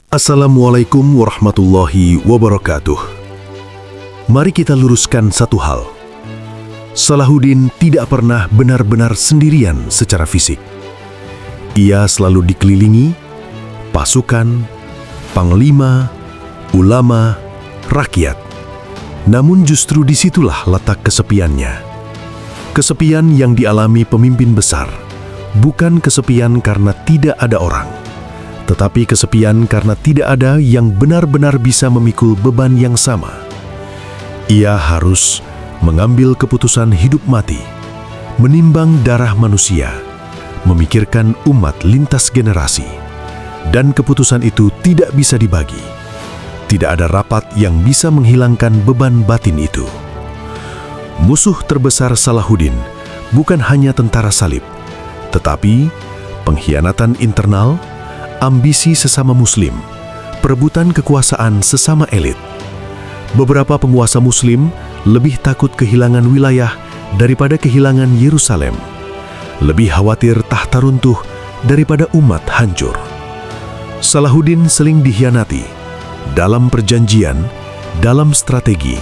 Assalamualaikum warahmatullahi wabarakatuh. Mari kita luruskan satu hal. Salahuddin tidak pernah benar-benar sendirian secara fisik. Ia selalu dikelilingi pasukan, panglima, ulama, rakyat. Namun justru disitulah letak kesepiannya. Kesepian yang dialami pemimpin besar, bukan kesepian karena tidak ada orang, tetapi kesepian karena tidak ada yang benar-benar bisa memikul beban yang sama. Ia harus mengambil keputusan hidup mati, menimbang darah manusia, memikirkan umat lintas generasi, dan keputusan itu tidak bisa dibagi. Tidak ada rapat yang bisa menghilangkan beban batin itu. Musuh terbesar Salahuddin bukan hanya tentara salib, tetapi pengkhianatan internal, ambisi sesama muslim, perebutan kekuasaan sesama elit. Beberapa penguasa muslim lebih takut kehilangan wilayah daripada kehilangan Yerusalem. Lebih khawatir tahta runtuh daripada umat hancur. Salahuddin sering dikhianati dalam perjanjian, dalam strategi,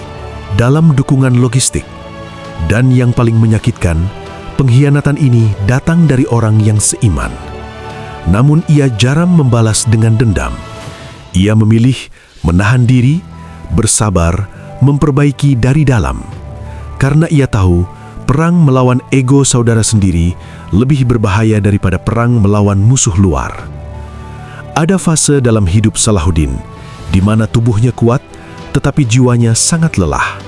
dalam dukungan logistik. Dan yang paling menyakitkan, pengkhianatan ini datang dari orang yang seiman. Namun ia jarang membalas dengan dendam. Ia memilih menahan diri, bersabar, memperbaiki dari dalam. Karena ia tahu perang melawan ego saudara sendiri lebih berbahaya daripada perang melawan musuh luar. Ada fase dalam hidup Salahuddin di mana tubuhnya kuat tetapi jiwanya sangat lelah.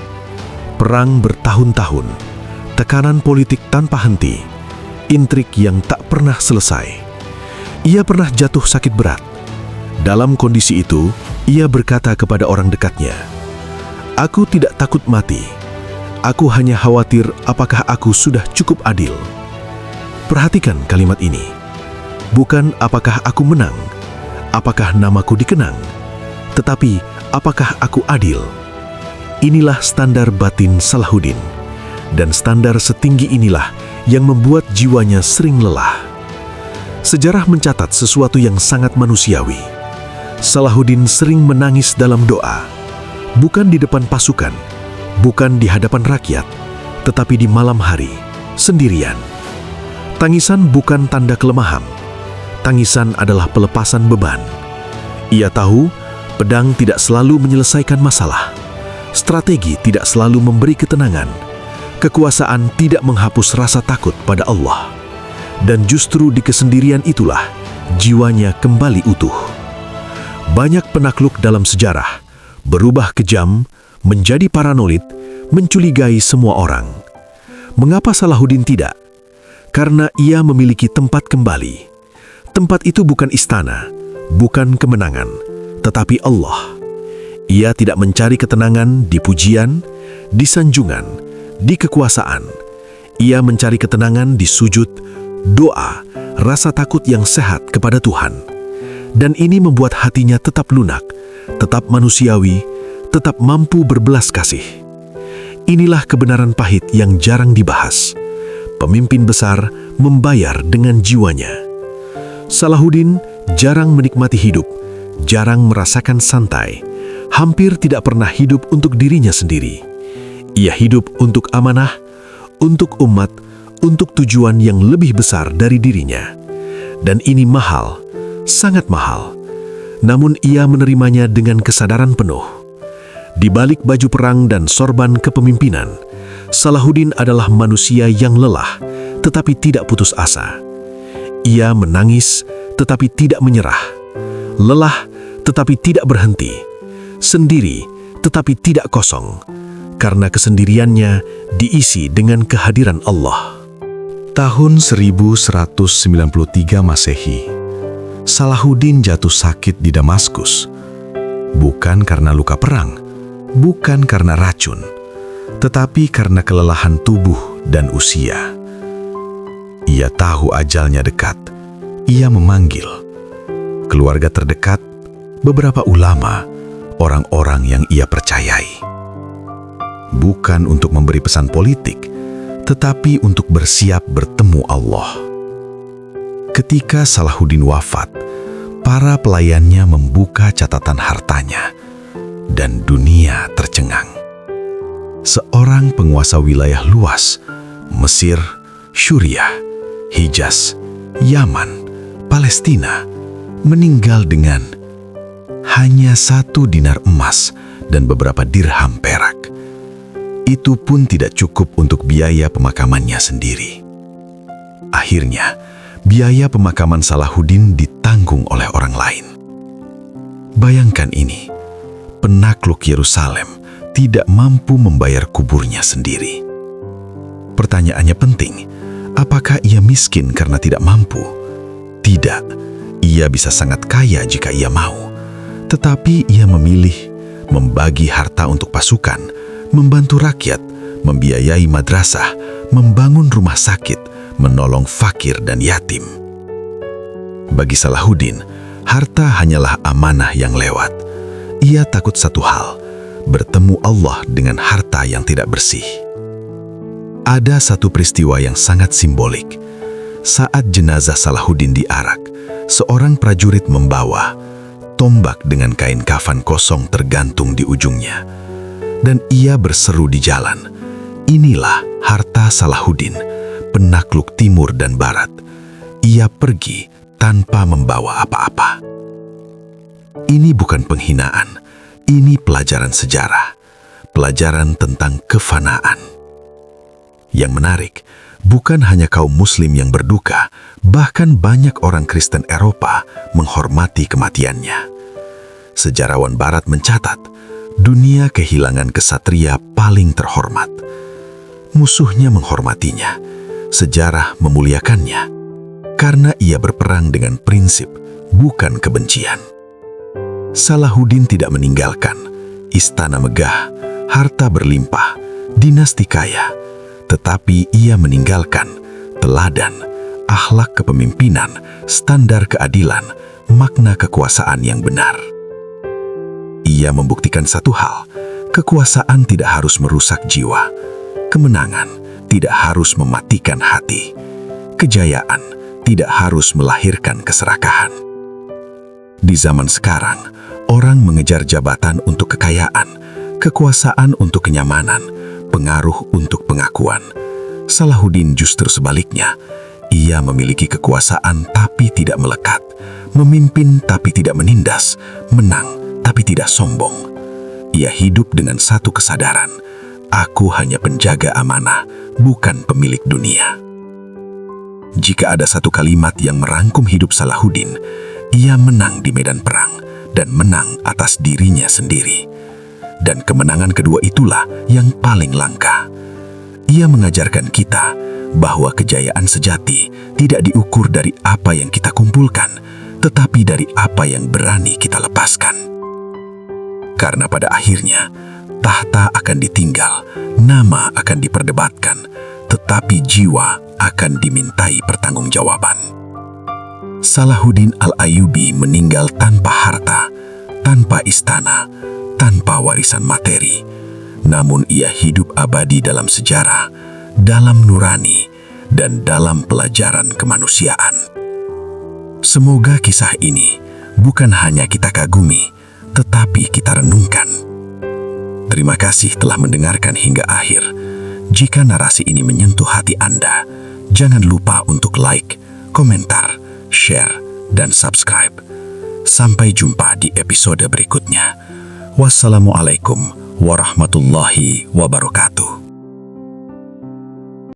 Perang bertahun-tahun, tekanan politik tanpa henti, intrik yang tak pernah selesai. Ia pernah jatuh sakit berat. Dalam kondisi itu, ia berkata kepada orang dekatnya, "Aku tidak takut mati. Aku hanya khawatir apakah aku sudah cukup adil." Perhatikan kalimat ini. Bukan apakah aku menang, apakah namaku dikenang, tetapi apakah aku adil. Inilah standar batin Salahuddin. Dan standar setinggi inilah yang membuat jiwanya sering lelah. Sejarah mencatat sesuatu yang sangat manusiawi. Salahuddin sering menangis dalam doa, bukan di depan pasukan, bukan di hadapan rakyat, tetapi di malam hari, sendirian. Tangisan bukan tanda kelemahan. Tangisan adalah pelepasan beban. Ia tahu pedang tidak selalu menyelesaikan masalah. Strategi tidak selalu memberi ketenangan. Kekuasaan tidak menghapus rasa takut pada Allah. Dan justru di kesendirian itulah jiwanya kembali utuh. Banyak penakluk dalam sejarah berubah kejam, menjadi paranoid, mencurigai semua orang. Mengapa Salahuddin tidak? Karena ia memiliki tempat kembali. Tempat itu bukan istana, bukan kemenangan, tetapi Allah. Ia tidak mencari ketenangan di pujian, di sanjungan, di kekuasaan. Ia mencari ketenangan di sujud, doa, rasa takut yang sehat kepada Tuhan. Dan ini membuat hatinya tetap lunak, tetap manusiawi, tetap mampu berbelas kasih. Inilah kebenaran pahit yang jarang dibahas. Pemimpin besar membayar dengan jiwanya. Salahuddin jarang menikmati hidup, jarang merasakan santai, hampir tidak pernah hidup untuk dirinya sendiri. Ia hidup untuk amanah, untuk umat, untuk tujuan yang lebih besar dari dirinya. Dan ini mahal, sangat mahal. Namun ia menerimanya dengan kesadaran penuh. Di balik baju perang dan sorban kepemimpinan, Salahuddin adalah manusia yang lelah, tetapi tidak putus asa. Ia menangis, tetapi tidak menyerah. Lelah, tetapi tidak berhenti. Sendiri, tetapi tidak kosong. Karena kesendiriannya diisi dengan kehadiran Allah. Tahun 1193 Masehi, Salahuddin jatuh sakit di Damaskus. Bukan karena luka perang, bukan karena racun, tetapi karena kelelahan tubuh dan usia. Ia tahu ajalnya dekat. Ia memanggil keluarga terdekat, beberapa ulama, orang-orang yang ia percayai. Bukan untuk memberi pesan politik, tetapi untuk bersiap bertemu Allah. Ketika Salahuddin wafat, para pelayannya membuka catatan hartanya, dan dunia tercengang. Seorang penguasa wilayah luas, Mesir, Syuriah, Hijaz, Yaman, Palestina, meninggal dengan hanya 1 dinar emas dan beberapa dirham perak. Itu pun tidak cukup untuk biaya pemakamannya sendiri. Akhirnya, biaya pemakaman Salahuddin ditanggung oleh orang lain. Bayangkan ini, penakluk Yerusalem tidak mampu membayar kuburnya sendiri. Pertanyaannya penting, apakah ia miskin karena tidak mampu? Tidak, ia bisa sangat kaya jika ia mau. Tetapi ia memilih membagi harta untuk pasukan, membantu rakyat, membiayai madrasah, membangun rumah sakit, menolong fakir dan yatim. Bagi Salahuddin, harta hanyalah amanah yang lewat. Ia takut satu hal, bertemu Allah dengan harta yang tidak bersih. Ada satu peristiwa yang sangat simbolik. Saat jenazah Salahuddin diarak, seorang prajurit membawa tombak dengan kain kafan kosong tergantung di ujungnya. Dan ia berseru di jalan, "Inilah harta Salahuddin, penakluk timur dan barat." Ia pergi tanpa membawa apa-apa. Ini bukan penghinaan, ini pelajaran sejarah, pelajaran tentang kefanaan. Yang menarik, bukan hanya kaum muslim yang berduka, bahkan banyak orang Kristen Eropa menghormati kematiannya. Sejarawan barat mencatat, dunia kehilangan kesatria paling terhormat. Musuhnya menghormatinya, sejarah memuliakannya, karena ia berperang dengan prinsip, bukan kebencian. Salahuddin tidak meninggalkan istana megah, harta berlimpah, dinasti kaya, tetapi ia meninggalkan teladan, akhlak kepemimpinan, standar keadilan, makna kekuasaan yang benar. Ia membuktikan satu hal, kekuasaan tidak harus merusak jiwa, kemenangan tidak harus mematikan hati, kejayaan tidak harus melahirkan keserakahan. Di zaman sekarang, orang mengejar jabatan untuk kekayaan, kekuasaan untuk kenyamanan, pengaruh untuk pengakuan. Salahuddin justru sebaliknya, ia memiliki kekuasaan tapi tidak melekat, memimpin tapi tidak menindas, menang tapi tidak sombong. Ia hidup dengan satu kesadaran, aku hanya penjaga amanah, bukan pemilik dunia. Jika ada satu kalimat yang merangkum hidup Salahuddin, ia menang di medan perang dan menang atas dirinya sendiri. Dan kemenangan kedua itulah yang paling langka. Ia mengajarkan kita bahwa kejayaan sejati tidak diukur dari apa yang kita kumpulkan, tetapi dari apa yang berani kita lepaskan. Karena pada akhirnya, tahta akan ditinggal, nama akan diperdebatkan, tetapi jiwa akan dimintai pertanggungjawaban. Salahuddin Al-Ayyubi meninggal tanpa harta, tanpa istana, tanpa warisan materi. Namun ia hidup abadi dalam sejarah, dalam nurani, dan dalam pelajaran kemanusiaan. Semoga kisah ini bukan hanya kita kagumi, tetapi kita renungkan. Terima kasih telah mendengarkan hingga akhir. Jika narasi ini menyentuh hati Anda, jangan lupa untuk like, komentar, share, dan subscribe. Sampai jumpa di episode berikutnya. Wassalamualaikum warahmatullahi wabarakatuh.